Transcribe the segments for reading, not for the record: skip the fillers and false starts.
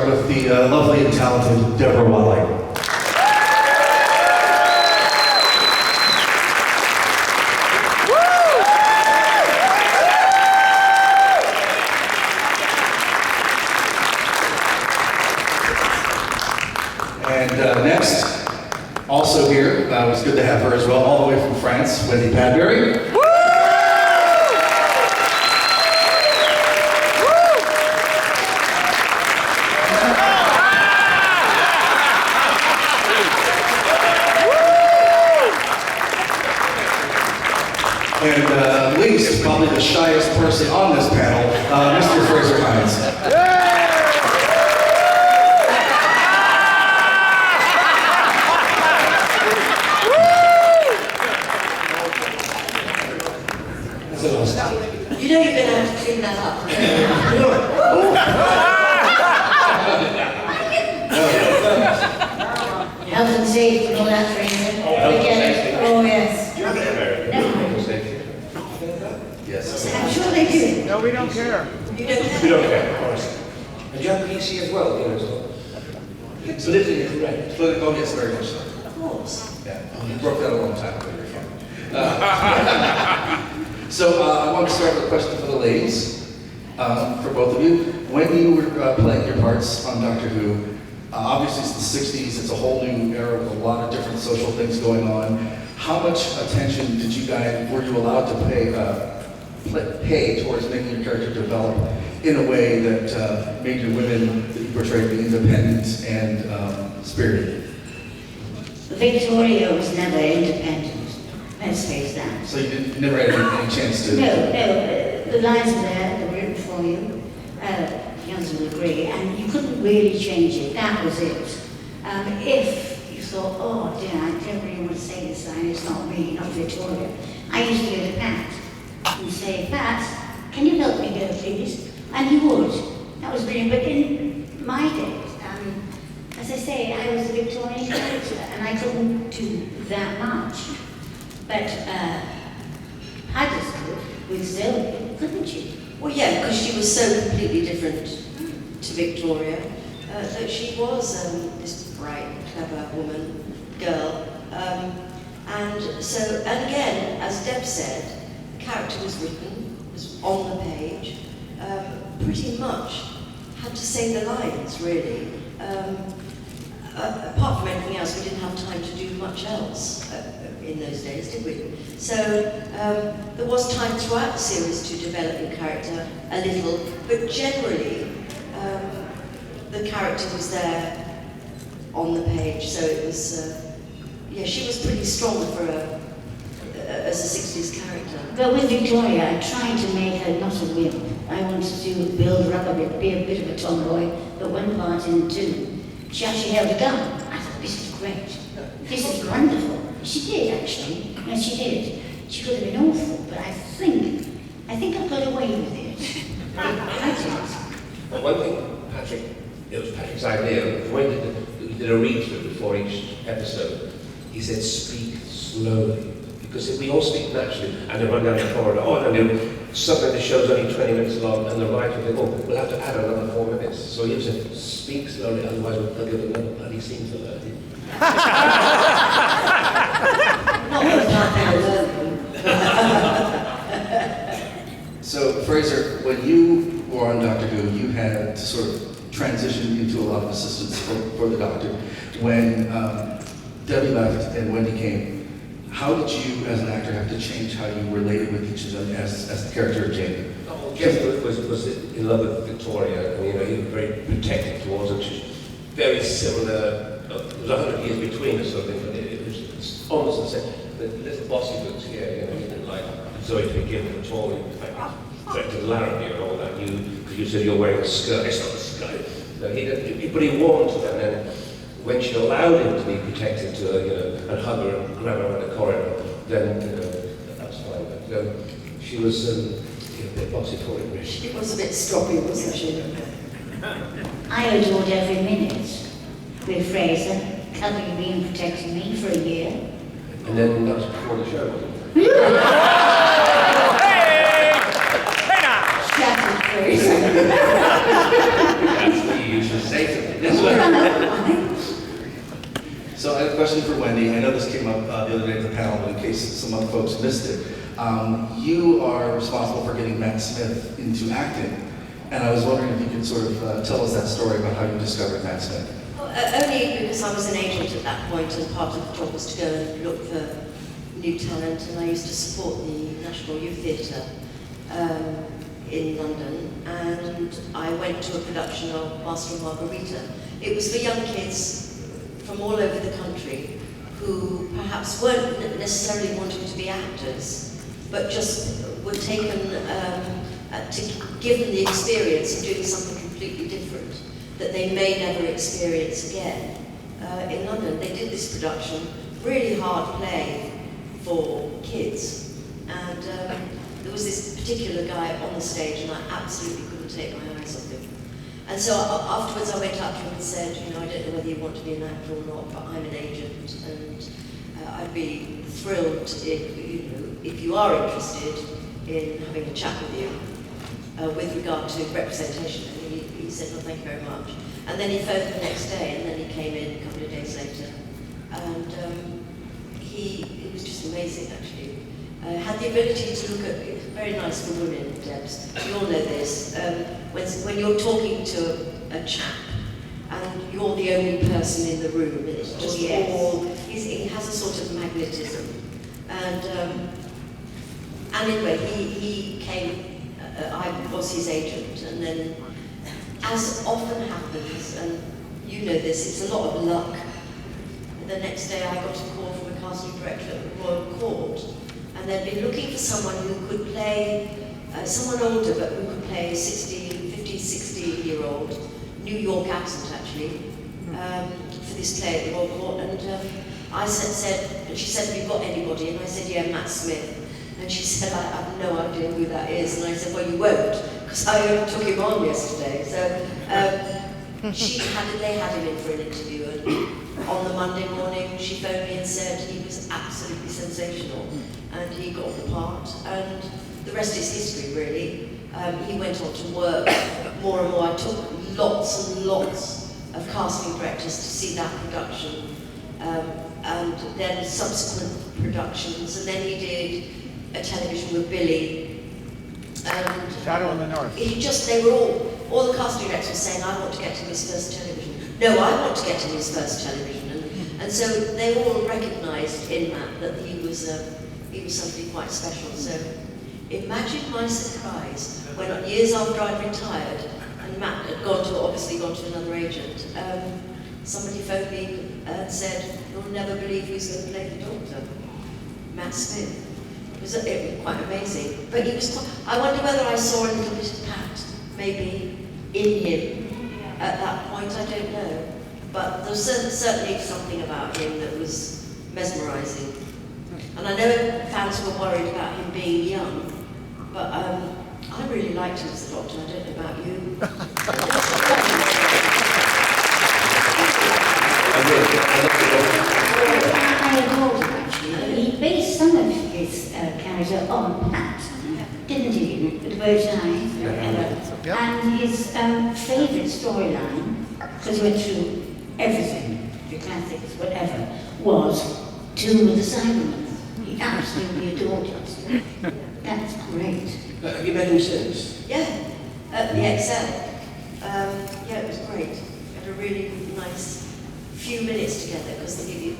With the lovely and talented Deborah Watling. And next, also here, it was good to have her as well, all the way from France, Wendy Padbury. And least, probably the shyest person on this panel, Mr. Frazier Hines. You know you're going to have to clean that up. Health and safety and all that, Fraser. Oh, yes. You're Yes. I'm sure they do. No, we don't care. You don't have We don't care, of course. And you have PC as well, you know, so. Politically correct. Political, yes, very much so. Of course. Yeah, you broke that a long time ago, you're fine. So I want to start with a question for the ladies, for both of you. When you were playing your parts on Doctor Who, obviously it's the 60s, it's a whole new era with a lot of different social things going on. How much attention did you guys, were you allowed to pay towards making your character develop in a way that made your women that you portrayed be independent and spirited? Victoria was never independent. Let's face that. So you never had any chance to... No, the lines were there, they were written for you. Yours will agree, and you couldn't really change it. That was it. If you thought, oh dear, I don't really want to say this line, it's not me, not Victoria. I used to go to Pat and say, Pat, can you help me go, please? And he would. That was brilliant. But in my days, as I say, I was a Victorian character, and I couldn't do that much. But Tardis could with Zoe, couldn't you? Well, yeah, because she was so completely different to Victoria, that she was this bright, clever woman, girl. And again, as Deb said, the character was written, was on the page, pretty much had to say the lines, really. Apart from anything else, we didn't have time to do much else in those days, did we? So there was time throughout the series to develop your character a little, but generally the character was there on the page. So it was, yeah, she was pretty strong for as a 60s character. But with Victoria, I tried to make her not a wimp. I wanted to build her up a bit, be a bit of a tomboy, but one part in two, she actually held a gun. I thought, this is great. This is wonderful. She did, actually. Yes, she did. She could have been awful, but I think I got away with it. I did. But one thing, Patrick, it was Patrick's idea, when he did a read-through before each episode, he said, speak slowly. Because if we all speak naturally, and they run down the corridor, suddenly the show's only 20 minutes long, and the writer will think, oh, we'll have to add another 4 minutes. So he said, speak slowly, otherwise we'll give another bloody scene for that. So, Fraser, when you were on Doctor Who, you had to sort of transition into a lot of assistance for the Doctor. When Debbie left and Wendy came, how did you, as an actor, have to change how you related with each of them as the character of Jamie? Oh, Jeff was in love with Victoria, and he was very protective towards her. She's very similar. There was 100 years between us, sort of thing, but it was almost the same. The little bossy books here, he didn't like Zoe to begin with at all. In fact, he threatened Larrabee and all that. Because you said you're wearing a skirt. It's not a skirt. No, but he warned her, and then when she allowed him to be protected to her, and hug her and grab her around the corridor, then that's fine. But she was a bit bossy for him, really. She was a bit stroppy, wasn't she? I adored every minute with Fraser, covering me and protecting me for a year. And then that was before the show, wasn't it? Shattered Fraser. That's what you used to say. effectively. That's right. So I have a question for Wendy. I know this came up the other day at the panel, but in case some other folks missed it. You are responsible for getting Matt Smith into acting. And I was wondering if you could sort of tell us that story about how you discovered Matt Smith. Well, only because I was an agent at that point, and part of the job was to go and look for new talent, and I used to support the National Youth Theatre in London, and I went to a production of Master and Margarita. It was for young kids from all over the country who perhaps weren't necessarily wanting to be actors, but just were taken to give them the experience of doing something completely different that they may never experience again. In London, they did this production, really hard play for kids, and there was this particular guy on the stage, and I absolutely couldn't take my eyes off him. And so afterwards I went up to him and said, you know, I don't know whether you want to be an actor or not, but I'm an agent, and I'd be thrilled if you are interested in having a chat with you with regard to representation. And he said, well, thank you very much. And then he phoned the next day, and then he came in a couple of days later, and it was just amazing, actually. Had the ability to look at, it's very nice for women, Debs, you all know this, when you're talking to a chap and you're the only person in the room, it's just all, he has a sort of magnetism. And anyway, he came, I was his agent, and then, as often happens, and you know this, it's a lot of luck. The next day I got a call from a casting director at the Royal Court, and they'd been looking for someone who could play, someone older, but who could play a 50, 60-year-old, New York accent actually, for this play at the Royal Court. And I said, and she said, have you got anybody? And I said, yeah, Matt Smith. And she said, I have no idea who that is. And I said, well, you won't, because I only took him on yesterday. So they had him in for an interview, and on the Monday morning, she phoned me and said he was absolutely sensational, and he got the part, and the rest is history, really. He went on to work more and more. I took lots and lots of casting directors to see that production, and then subsequent productions, and then he did a television with Billy, and Shadow in the North. They were all the casting directors were saying, I want to get him his first television. No, I want to get him his first television. And so they all recognised in Matt that he was somebody quite special. So imagine my surprise when years after I'd retired and Matt had obviously gone to another agent, somebody phoned me and said, you'll never believe who's going to play the Doctor. Matt Smith. It was quite amazing. But he was I wonder whether I saw a little bit of Pat, maybe, in him at that point, I don't know. But there was certainly something about him that was mesmerising. And I know fans were worried about him being young, but I really liked him as the Doctor. I don't know about you. I adored him, actually. He based some of his character on Pat, didn't he? The Bird's Eye, and his favourite storyline, because he went through everything, the classics, whatever, was Two with the Cybermen. He absolutely adored us. That's great. Have you met him since? Yeah, at the Excel. Yeah, it was great. We had a really nice few minutes together, because the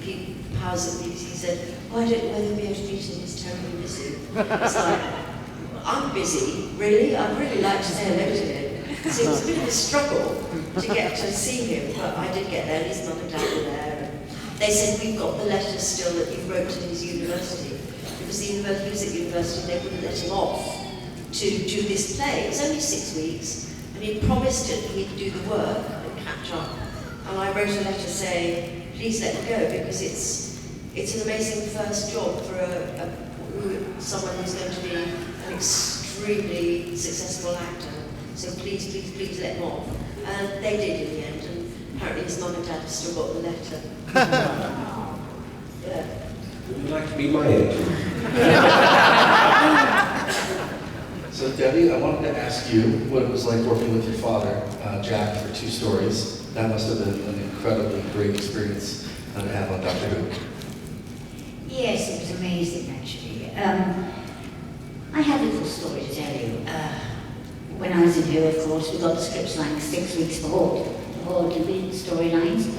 powers of the BBC said, oh, I don't know whether we'll be able to meet him, he's terribly busy. It's like, I'm busy, really? I'd really like to say hello to him. So it was a bit of a struggle to get to see him, but I did get there, and his mum and dad were there. And they said, we've got the letters still that you wrote to his university, because the university was at university, they wouldn't let him off to do this play. It was only 6 weeks, and he promised that he'd do the work and catch up. And I wrote a letter saying, please let me go, because it's an amazing first job for someone who's going to be an extremely successful actor. So please, please, please let him off. And they did in the end, and apparently his mum and dad have still got the letter. Yeah. Would you like to be my agent? So Debbie, I wanted to ask you what it was like working with your father, Jack, for 2 stories. That must have been an incredibly great experience to have on Doctor Who. Yes, it was amazing actually. I have a little story to tell you. When I was in Who, of course, we got the scripts like 6 weeks before to read the storylines.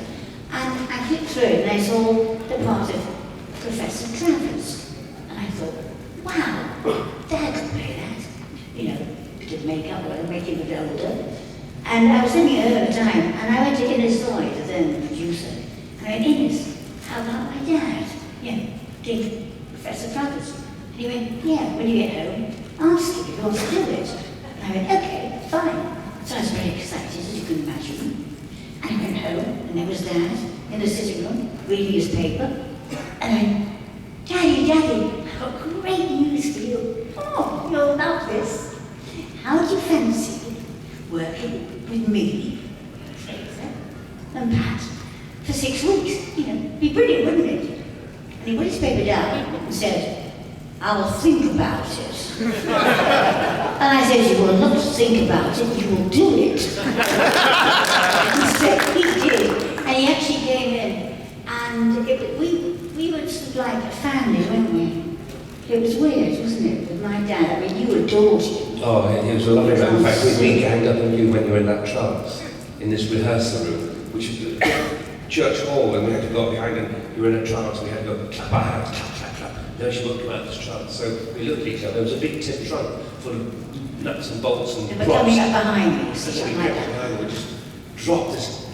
And I flipped through it and I saw the part of Professor Travers. And I thought, wow, Dad could play that. You know, bit of makeup, well, make him a bit older. And I was thinking at the time, and I went to Innes Lloyd, the then producer, and I went, Innes, how about my dad? Yeah, did Professor Travers. And he went, yeah, when you get home, ask him if he wants to do it. And I went, okay, fine. So I was very excited, as you can imagine. And I went home, and there was Dad in the sitting room, reading his paper. And I went, Daddy, I've got great news for you. Oh, you'll love this. How do you fancy working with me, Fraser, and Pat for 6 weeks? You know, it'd be brilliant, wouldn't it? And he put his paper down and said, I'll think about it. And I said, you will not think about it, you will do it. So he did, and he actually came in, and we were sort of like a family, weren't we? It was weird, wasn't it, with my dad? I mean, you adored him. Oh, it was a lovely man. In fact, we ganged up on you when you were in that trance, in this rehearsal room, which is the church hall, and we had to go behind, and you were in a trance, and we had to go clap our hands, clap, clap, clap. No, she wouldn't come out of this trance. So we looked at each other. There was a big tin trunk full of nuts and bolts and They were props. coming up behind me, So so we like kept that. behind, and we just dropped this.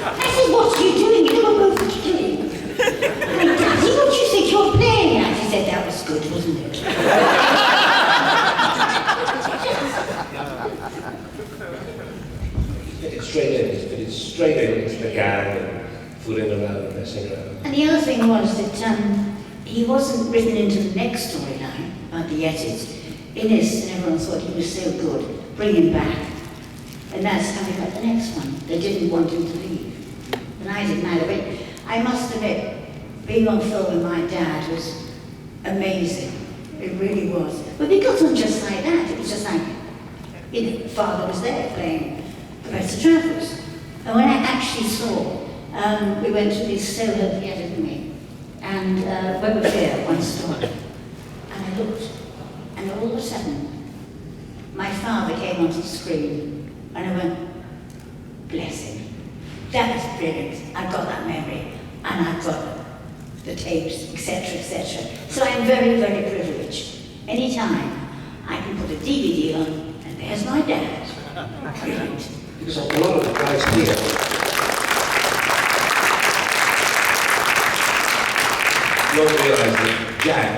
I said, what are you doing? You don't know what you're doing. I mean, Daddy, what do you think you're playing at? He said, that was good, wasn't it? He fit it straight in into the gang and fooling around and messing around. And the other thing was that he wasn't written into the next storyline about the Yetis. Innes and everyone thought he was so good, bring him back. And that's how we got the next one. They didn't want him to leave. And I didn't either. But I must admit, being on film with my dad was amazing. It really was. But we got on just like that. It was just like, you know, Father was there playing Professor Travers. And when I actually saw, we went to this Soho Theatre, didn't we? And Web of Fear, one story. And I looked, and all of a sudden, my father came onto the screen. And I went, bless him. That was brilliant. I've got that memory. And I've got the tapes, etc., etc. So I'm very, very privileged. Anytime I can put a DVD on, and there's my dad. Brilliant. Because a lot of the guys here, you don't realise that Jack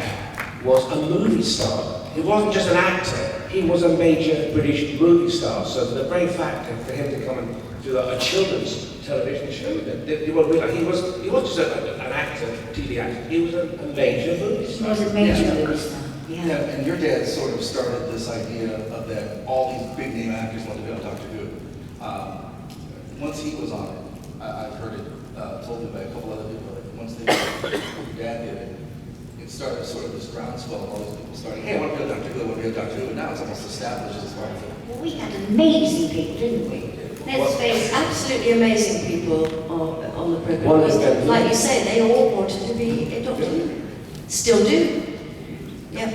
was a movie star. He wasn't just an actor. He was a major British movie star, so the very fact for him to come and do a children's television show, you won't realise he wasn't just an actor, TV actor, he was a major movie He star. was a major Yeah. movie star. Yeah, Yeah. and your dad sort of started this idea of that all these big name actors want to be on Doctor Who. Once he was on it, I've heard it told me by a couple other people, like once your dad did it, it started sort of this groundswell of all these people starting, hey, I want to be on Doctor Who, I want to be on Doctor Who, and now it's almost established as part of it. Well, we had amazing people, didn't we? Let's face absolutely amazing people on the programme. One of them- Like you say, they all wanted to be a doctor. Still do. Yeah.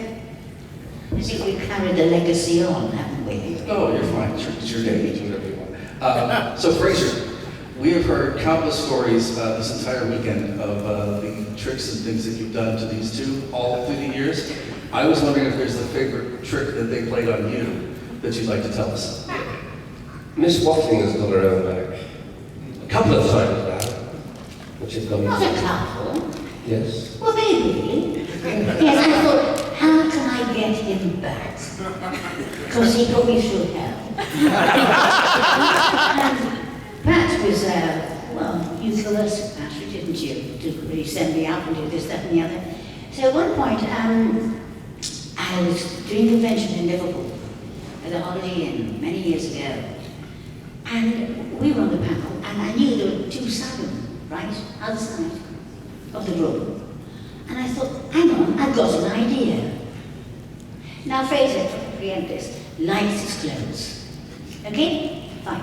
I think we carried the legacy on, haven't we? Oh, you're fine, it's your day, you do whatever you want. So Frazier, we have heard countless stories this entire weekend of the tricks and things that you've done to these two all through the years. I was wondering if there's a favorite trick that they played on you that you'd like to tell us. Miss Watling has got her own back. A couple of times now, which has gone Not a couple. Yes. Well, maybe. Yes, I thought, how can I get him back? Because he put me through hell. And Pat was, well, you coerced Patrick, didn't you? To really send me out and do this, that, and the other. So at one point, I was doing a convention in Liverpool at a Holiday Inn many years ago. And we were on the panel, and I knew there were two Simon, right, other side of the room. And I thought, hang on, I've got an idea. Now, Fraser, preempt this, likes his clothes. Okay? Fine.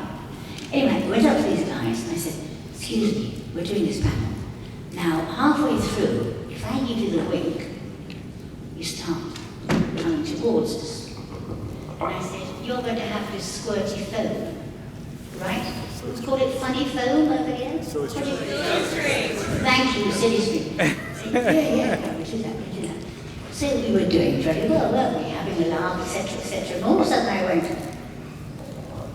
Anyway, I went up to these guys and I said, excuse me, we're doing this panel. Now, halfway through, if I give you the wink, you start coming towards us. And I said, you're going to have this squirty foam, right? Let's call it funny foam over here. Thank you, silly string. Yeah, we do that. So we were doing very well, weren't we? Having a laugh, etc. And all of a sudden I went,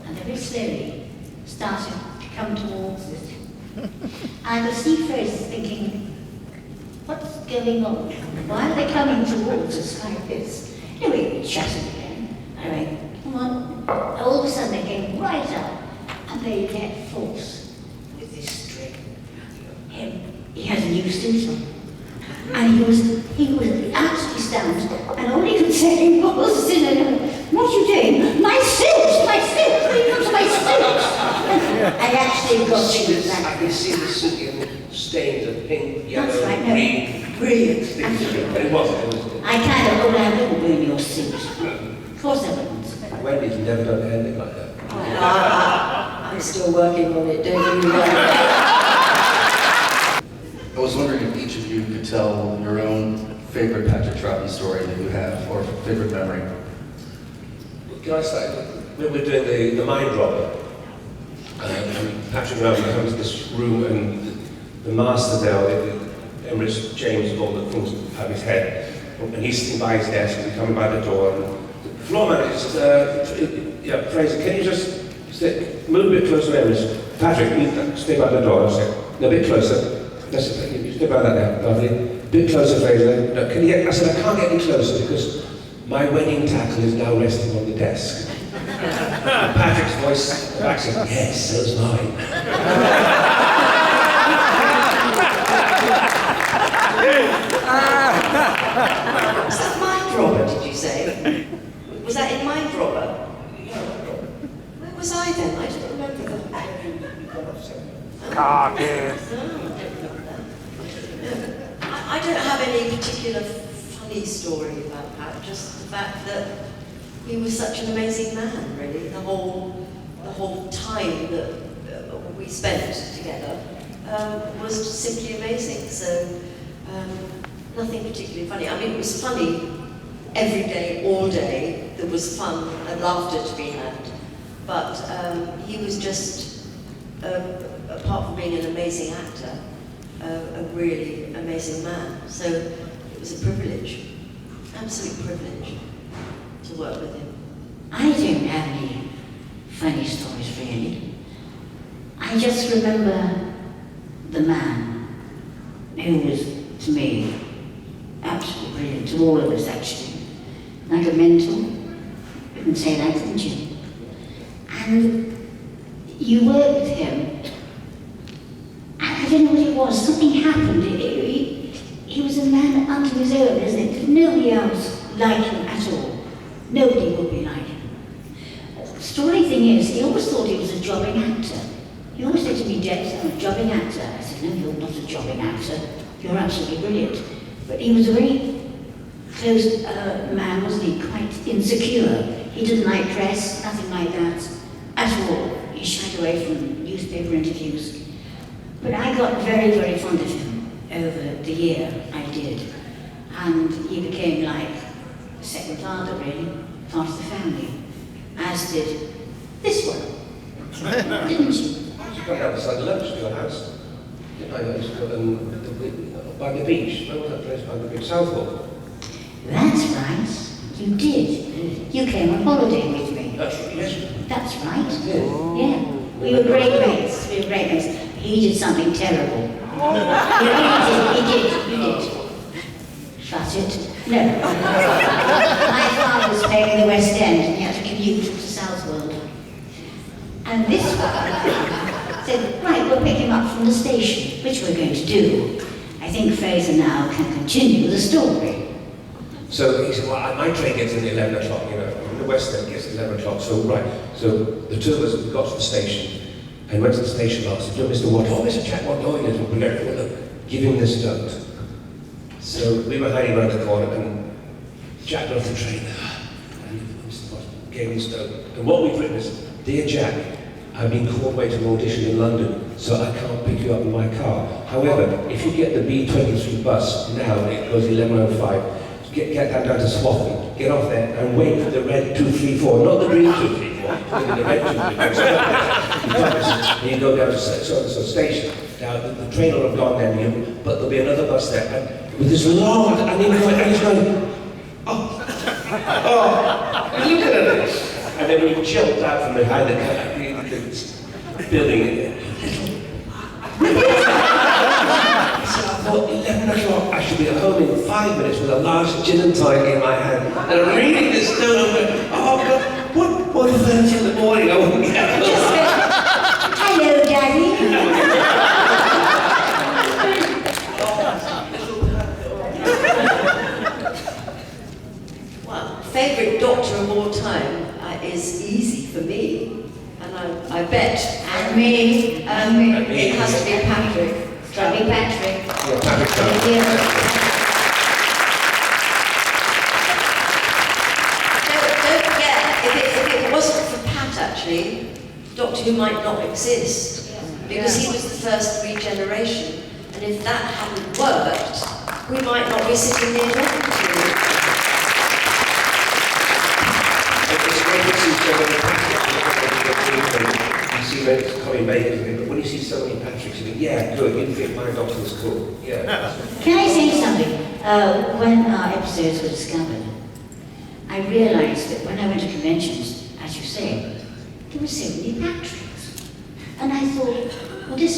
and very slowly started to come towards us. And the sea Fraser thinking, what's going on? Why are they coming towards us like this? Anyway, we chatted again. I went, come on. All of a sudden they came right up and they let force with this string. He had a new suit on. And he was absolutely stunned. And all he could say was, what are you doing? My suit! What are you doing to my suit? I actually got things like I can see the suit getting stained of pink, yellow, that's right, green. Brilliant. But it wasn't. I wouldn't ruin your suit. Of course I wouldn't. Wendy's never done anything like that. I'm still working on it, don't you? I was wondering if each of you could tell your own favorite Patrick Troughton story that you have, or favorite memory. Can I start? We're doing the mind robber. And Patrick Troughton comes to this room, and the master there, the Empress James, of all the things have his head, and he's sitting by his desk, and coming by the door, and the floor manager says, Fraser, can you just move a bit closer, Empress? Patrick, you stay by the door. I said, no, a bit closer. That's it, you stay by that there, lovely. A bit closer, Fraser. No, can you get, I said, I can't get any closer because my wedding tackle is now resting on the desk. Patrick's voice back said, yes, so's mine. Was that Mind Robber, did you say? Was that in Mind Robber? Where was I then? I don't remember that. I don't have any particular funny story about Pat, just the fact that he was such an amazing man, really. The whole time that we spent together was simply amazing. So nothing particularly funny. I mean, it was funny every day, all day. There was fun and laughter to be had. But he was just, apart from being an amazing actor, a really amazing man. So it was a privilege, absolute privilege, to work with him. I don't have any funny stories really. I just remember the man who was, to me, absolutely brilliant, to all of us actually. Like a mentor, you can say that, couldn't you? And you worked with him. I don't know what it was, something happened. He was a man unto his own, isn't it? There's nobody else like him at all. Nobody would be like him. The story thing is, he always thought he was a jobbing actor. He always said to me, Deb, I'm a jobbing actor. I said, no, you're not a jobbing actor. You're absolutely brilliant. But he was a very close man, wasn't he? Quite insecure. He didn't like press, nothing like that at all. He shied away from newspaper interviews. But I got very, very fond of him over the year, I did. And he became like a second father, really, part of the family, as did this one, didn't you? You got the other side of lunch to your house. Didn't I used to go by the beach? Where was that place by the beach? Southall. That's right, you did. You came on holiday with me. Yes. That's right. Yes. Yeah, we were great mates. He did something terrible. He did. Shut it. No. My father was playing in the West End and he had to commute to Southwold. And this one said, right, we'll pick him up from the station, which we're going to do. I think Fraser now can continue the story. So he said, well, my train gets in at 11 o'clock, you know, the West End gets at 11 o'clock, so right. So the two of us got to the station and went to the station master, said, Mr. Watt, Mr. Chatwatt, no, he isn't, we'll give him this note. So we were hiding around the corner and Jack got off the train. And Mr. Watt gave me stroke. And what we've written is, Dear Jack, I've been called away to an audition in London, so I can't pick you up in my car. However, if you get the B23 bus now, it goes 11:05, get down to Swaffham, get off there and wait for the red 234, not the green 234, the red 234. And you go down to so station. Now, the train will have gone then, but there'll be another bus there. And with this long, and he's going, oh, look at it. And then we jumped out from behind the building. So I thought, 11 o'clock, I should be at home in 5 minutes with a large gin and tonic in my hand. And I'm reading this note, I'm going, oh God, what 1:30 in the morning? I won't get home. Hello, Daddy. Well, favourite doctor of all time is easy for me, and I bet. And me. It has to be Patrick. Strawberry Patrick. Yeah, Patrick. Thank you. Don't forget, if it wasn't for Pat, actually, Doctor Who might not exist, because he was the first regeneration, and if that hadn't worked, we might not be sitting here talking to you. It's great to see so many Patricks. You see Colin Baker, but when you see so many Patricks, you think, yeah, good, you think my doctor was cool. Yeah. Can I say something? When our episodes were discovered, I realised that when I went to conventions, as you say, there were so many Patricks. And I thought, well, this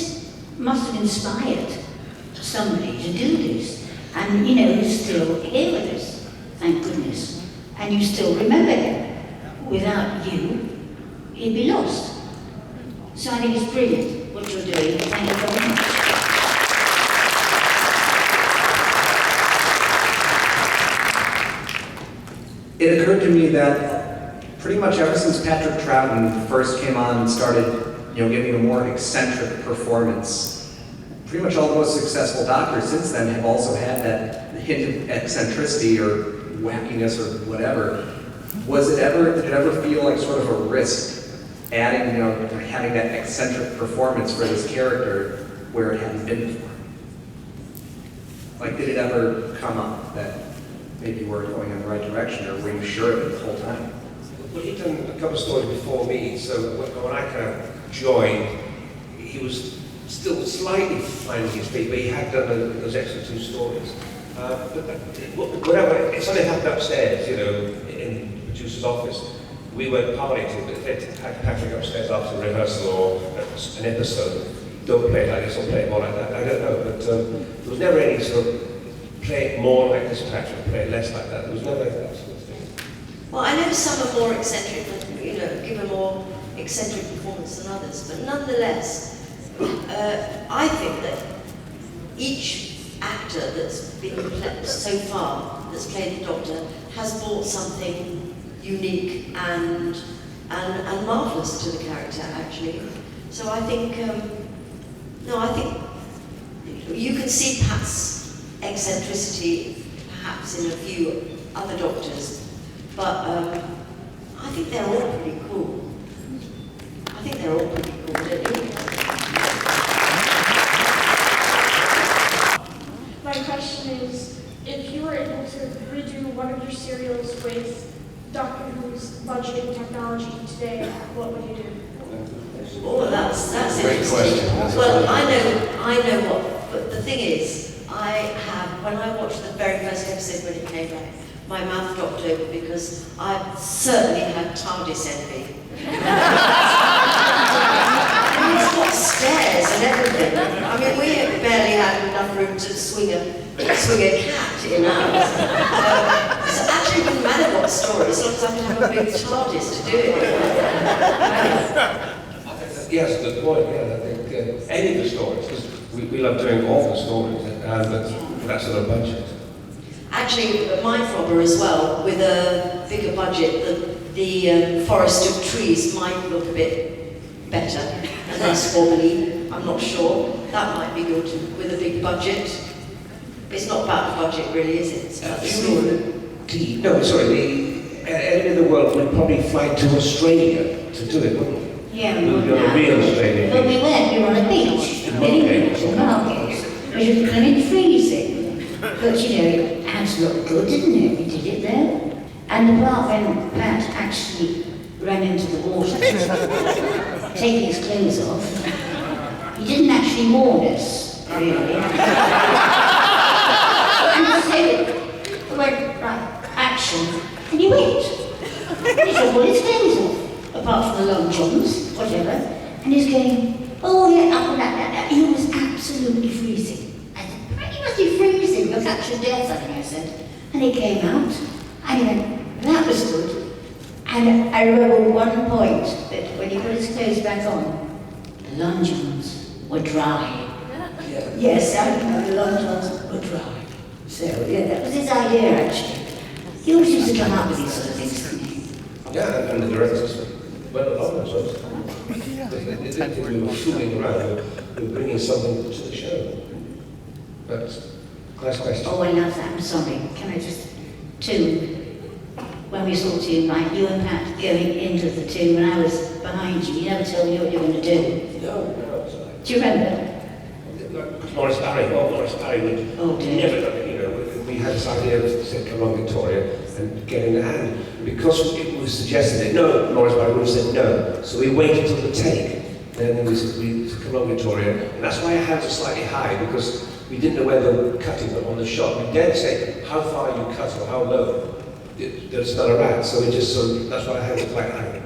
must have inspired somebody to do this. And, you know, he's still here with us, thank goodness. And you still remember him. Without you, he'd be lost. So I think it's brilliant what you're doing. Thank you very much. It occurred to me that pretty much ever since Patrick Troughton first came on and started, giving a more eccentric performance, pretty much all the most successful doctors since then have also had that hint of eccentricity or wackiness or whatever. Did it ever feel like sort of a risk adding, having that eccentric performance for this character where it hadn't been before? Like, did it ever come up that maybe you weren't going in the right direction, or were you sure of it the whole time? Well, he'd done a couple of stories before me, so when I kind of joined, he was still slightly finding his feet, but he had done those extra 2 stories. But whatever, it something happened upstairs, in the producer's office. We weren't party to it. If they had Patrick upstairs after rehearsal or an episode, don't play it like this or play it more like that. I don't know, but there was never any sort of play it more like this Patrick, play it less like that. There was never that sort of thing. Well, I know some are more eccentric, give a more eccentric performance than others, but nonetheless, I think that each actor that's been played so far, that's played the Doctor, has brought something unique and marvellous to the character, actually. So I think, I think you can see Pat's eccentricity perhaps in a few other Doctors, but I think they're all pretty cool. I think they're all pretty cool, don't you? My question is, if you were able to redo one of your serials with Doctor Who's budget and technology today, what would you do? Oh, that's Great interesting. question. Well, I know what, but the thing is, when I watched the very first episode when it came back, my mouth dropped open because I certainly had Tardis envy. It's got stairs and everything. I mean, we barely had enough room to swing a cat in ours. So actually, it wouldn't matter what story, as long as I could have a big TARDIS to do it. Yes, good point. Yeah, I think any of the stories, because we love doing all the stories, but that's on a budget. Actually, Mind Robber as well, with a bigger budget, the forest of trees might look a bit better and less wobbly. I'm not sure. That might be good with a big budget. It's not about the budget, really, is it? It's about the story. The Any of the world would probably fly to Australia to do it, wouldn't we? Yeah, we We'd would be on a now. real Australian But beach. we weren't, we were on a beach, In living Margate. beach in Margate, which was becoming freezing. But you know, it had to look good, didn't it? We did it there. And the part when Pat actually ran into the water, taking his clothes off, he didn't actually warn us, really. And so, went, right, action, and he went. He took all his clothes off, apart from the long johns, whatever, and he's going, oh yeah, up and that. He was absolutely freezing. I said, he must be freezing, you'll catch your death, I think I said. And he came out, and he went, that was good. And I remember one point that when he put his clothes back on, the long johns were dry. Yes, the long johns were dry. So, yeah, that was his idea, actually. He always used to come up with these sort of things, didn't he? Yeah, and the directors went along as well. They didn't think we were fooling around, we were bringing something to the show. But, last question. Oh, I love that. I'm sorry. Can I just... when we saw Tomb, like you and Pat going into the tomb and I was behind you, you never told me what you were going to do. No, sorry. Do you remember? Morris Barry would Oh, dear. never, you know, we had this idea of saying, come along Victoria and get in the hand. Because it was suggested that no, Morris Barry would have said no. So we waited till the take. Then we said, come along Victoria. And that's why our hands are slightly high, because we didn't know where they were cutting them on the shot. We dared say how far you cut or how low. There's not a rat, so we just that's why our hands are quite high.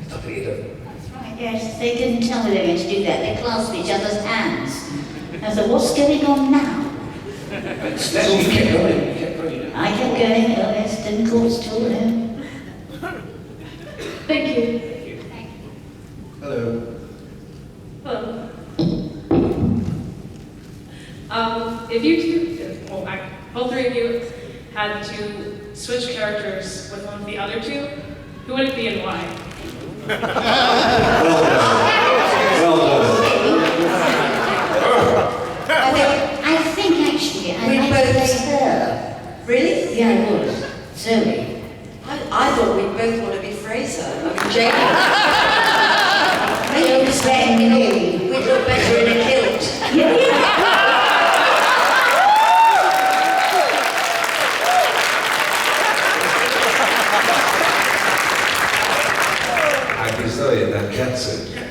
Stop it, either. That's right, yes. They didn't tell me they were going to do that. They clasped each other's hands. I thought, what's going on now? Let's you kept going, you kept going. I kept going, oh yes, didn't cause still no. Thank you. Hello. Hello. If you two, all three of you had to switch characters with one of the other two, who would it be and why? Well done. I think actually, I We might both- play her. Really? Yeah, I would. Zoe. I thought we'd both want to be Fraser. I mean, Jane. Don't expect me. We'd look better in a kilt. Yeah. I'd be Zoe in that catsuit. Do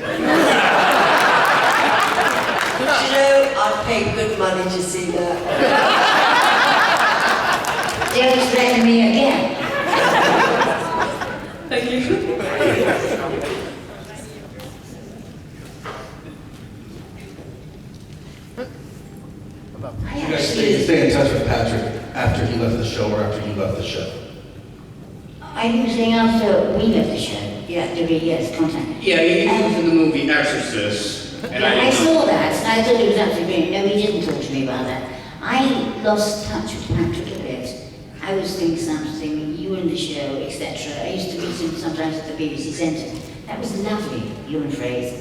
you know, I'd pay good money to see that. Don't expect me again. Thank you. I You guys actually, stay in touch with Patrick after he left the show or after you left the show? I usually after we left the show, you have to be, yes, contact. Yeah, he was in the movie Exorcist. And Yeah, I didn't- saw that, and I thought it was absolutely brilliant. No, he didn't talk to me about that. I lost touch with Patrick a bit. I was doing something, you were in the show, etc. I used to meet him sometimes at the BBC Centre. That was lovely, you and Fraser,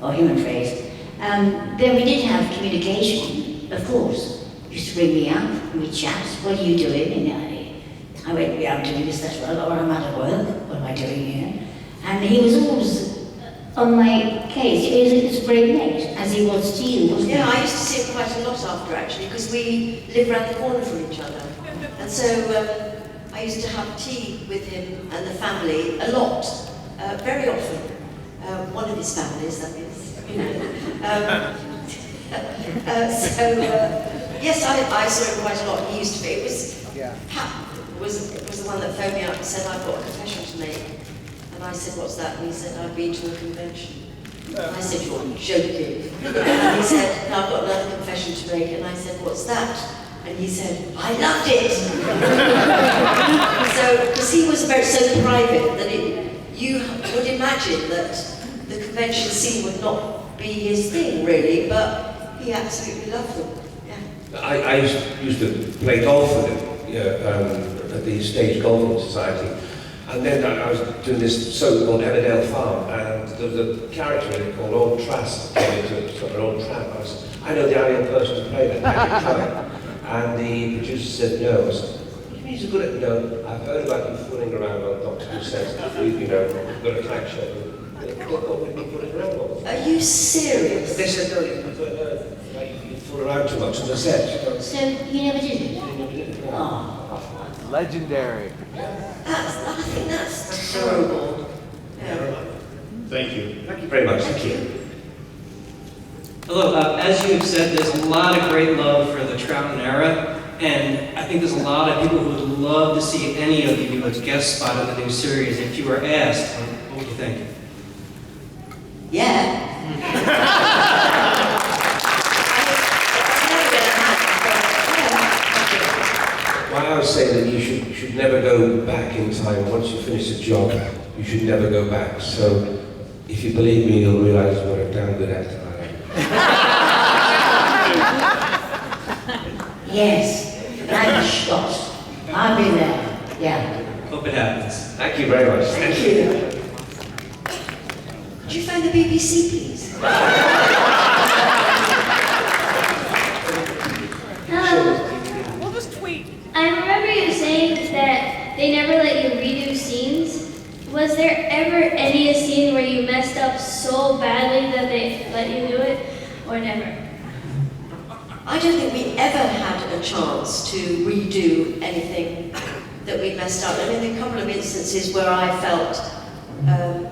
or him and Fraser. Then we did have communication, of course. He used to ring me up, and we'd chat. What are you doing? And I went, yeah, I'm doing this, that's what, or I'm out of work. What am I doing here? And he was always on my case. He was a great mate, as he was to you, wasn't he? Yeah, I used to see him quite a lot after, actually, because we lived round the corner from each other. And so I used to have tea with him and the family a lot, very often. One of his families, that is, you know. Yes, I saw him quite a lot. He used to be. It was Pat was the one that phoned me up and said, I've got a confession to make. And I said, what's that? And he said, I've been to a convention. And I said, you're joking. And he said, no, I've got another confession to make. And I said, what's that? And he said, I loved it. So, because he was so private that you would imagine that the convention scene would not be his thing, really, but he absolutely loved them. Yeah. I used to play golf with him, at the Stage Golfing Society. And then I was doing this soap called Emmerdale Farm, and there was a character in it called Old Trass that came into sort of an old tramp. I know the ideal person to play that, Patrick Troy. And the producer said no. I said, He's a good, I've heard about you fooling around on Doctor Who sets. We've got a crack show. They thought we'd be fooling around on them. Are you serious? They said, no, you fool around too much on the set. So you never did it? Oh. Legendary. I think that's terrible. Yeah. Thank you. Thank you very much. Thank you. Hello, as you have said, there's a lot of great love for the Troughton era, and I think there's a lot of people who would love to see any of you as guest spot in the new series. If you were asked, what would you think? Yeah. Well, I would say that you should never go back in time. Once you finish a job, you should never go back. So, if you believe me, you'll realize what a damn good actor I am. Yes, like a shot. I'll be there. Yeah. Hope it happens. Thank you very much. Thank you. Could you phone the BBC, please? We'll just tweet. I remember you saying that they never let you redo scenes. Was there ever any scene where you messed up so badly that they let you do it, or never? I don't think we ever had a chance to redo anything that we messed up. I mean, there are a couple of instances where I felt,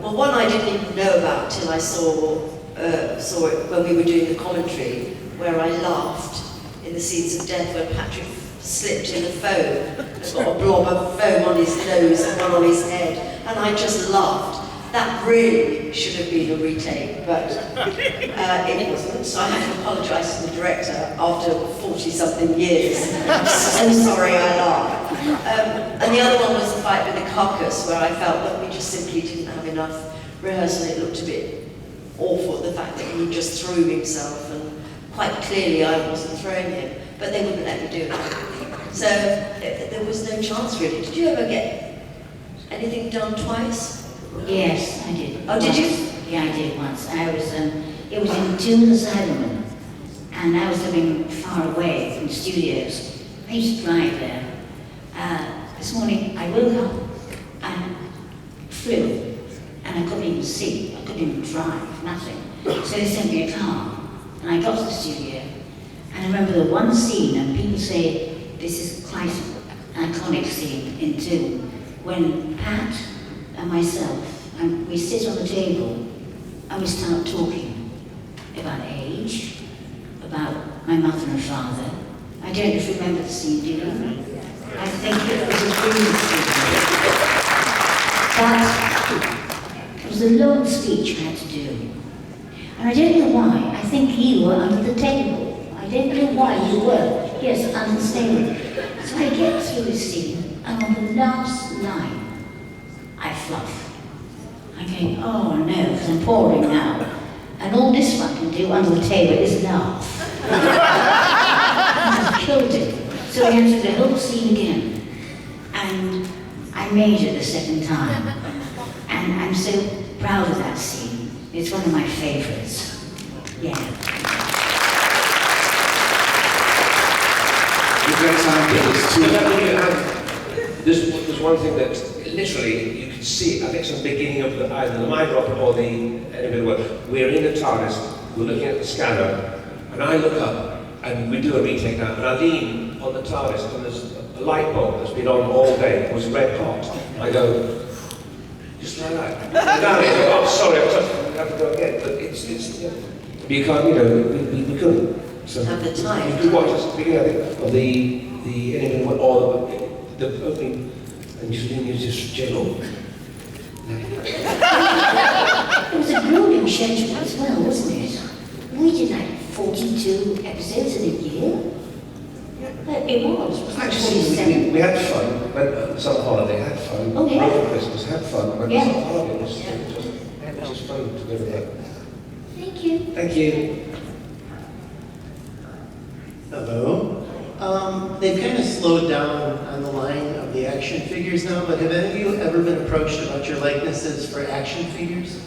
well, one I didn't even know about till I saw it when we were doing the commentary, where I laughed in the Scenes of Death when Patrick slipped in the foam and got a blob of foam on his nose and one on his head, and I just laughed. That really should have been a retake, but it wasn't, so I had to apologise to the director after 40-something years. I'm so sorry I laughed. And the other one was the fight with the carcass, where I felt that we just simply didn't have enough rehearsal. It looked a bit awful, the fact that he just threw himself, and quite clearly I wasn't throwing him, but they wouldn't let me do it. So there was no chance really. Did you ever get anything done twice? Yes, I did. Oh, did you? Yeah, I did once. It was in Tool Asylum, and I was living far away from studios. I used to drive there. This morning I woke up and flew, and I couldn't even see. I couldn't even drive, nothing. So they sent me a car, and I got to the studio, and I remember the one scene, and people say this is quite an iconic scene in Tool, when Pat and myself, and we sit on the table and we start talking about age, about my mother and father. I don't know if you remember the scene, do you? I think it was a brilliant scene. But it was a long speech I had to do. And I don't know why. I think you were under the table. I don't know why you were. Yes, under the table. So I get through the scene, and on the last line, I fluff. I'm going, oh no, because I'm pouring now. And all this one can do under the table is laugh. I killed it. So we had to do the whole scene again. And I made it the second time. And I'm so proud of that scene. It's one of my favorites. Yeah. There's one thing that literally you can see. I think it's the beginning of either the mind rocket or the enemy work. We're in the Tardis. We're looking at the scanner, and I look up, and we do a retake now, and I lean on the Tardis, and there's a light bulb that's been on all day. It was red hot. I go, just like that. Down it. Oh, sorry, I have to go again. But it's you can't, we couldn't. So Have the time. you could watch this at the beginning of the enemy or the opening, and you just jail. It was a grueling schedule as well, wasn't it? We did like 42 episodes in a year. It was. Actually, we had fun. Went on summer holiday, had fun. Oh, yeah. Over Christmas, had fun. Went Yeah. on summer holiday. It was just fun to go there. Thank you. Thank you. Hello. They've kind of slowed down on the line of the action figures now, but have any of you ever been approached about your likenesses for action figures?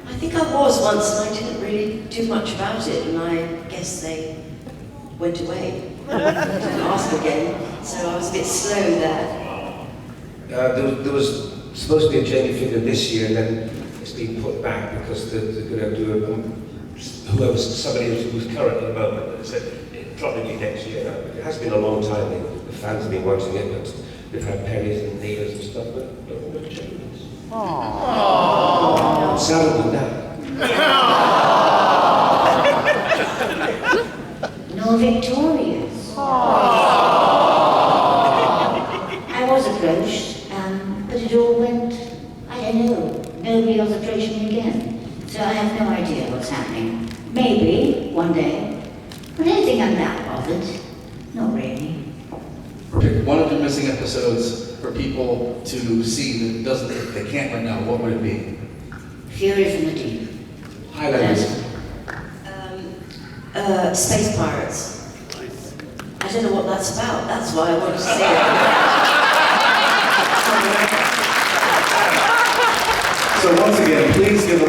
I think I was once, and I didn't really do much about it, and I guess they went away. didn't ask again, so I was a bit slow there. There was supposed to be a Jamie figure this year, and then it's been put back because they're going to do somebody who's current at the moment. They said it'll probably be next year now. It has been a long time. The fans have been wanting it, but they've had pennies and kneelers and stuff, but no Jamies. Aww. Sadder than that. No Victorias. I was approached, but it all went, I don't know, nobody else approached me again. So I have no idea what's happening. Maybe, one day. But I don't think I'm that bothered. Not really. Pick one of the missing episodes for people to see that they can't right now. What would it be? Fury from the Deep. Highlanders. Space Pirates. I don't know what that's about. That's why I want to see it. So once again, please give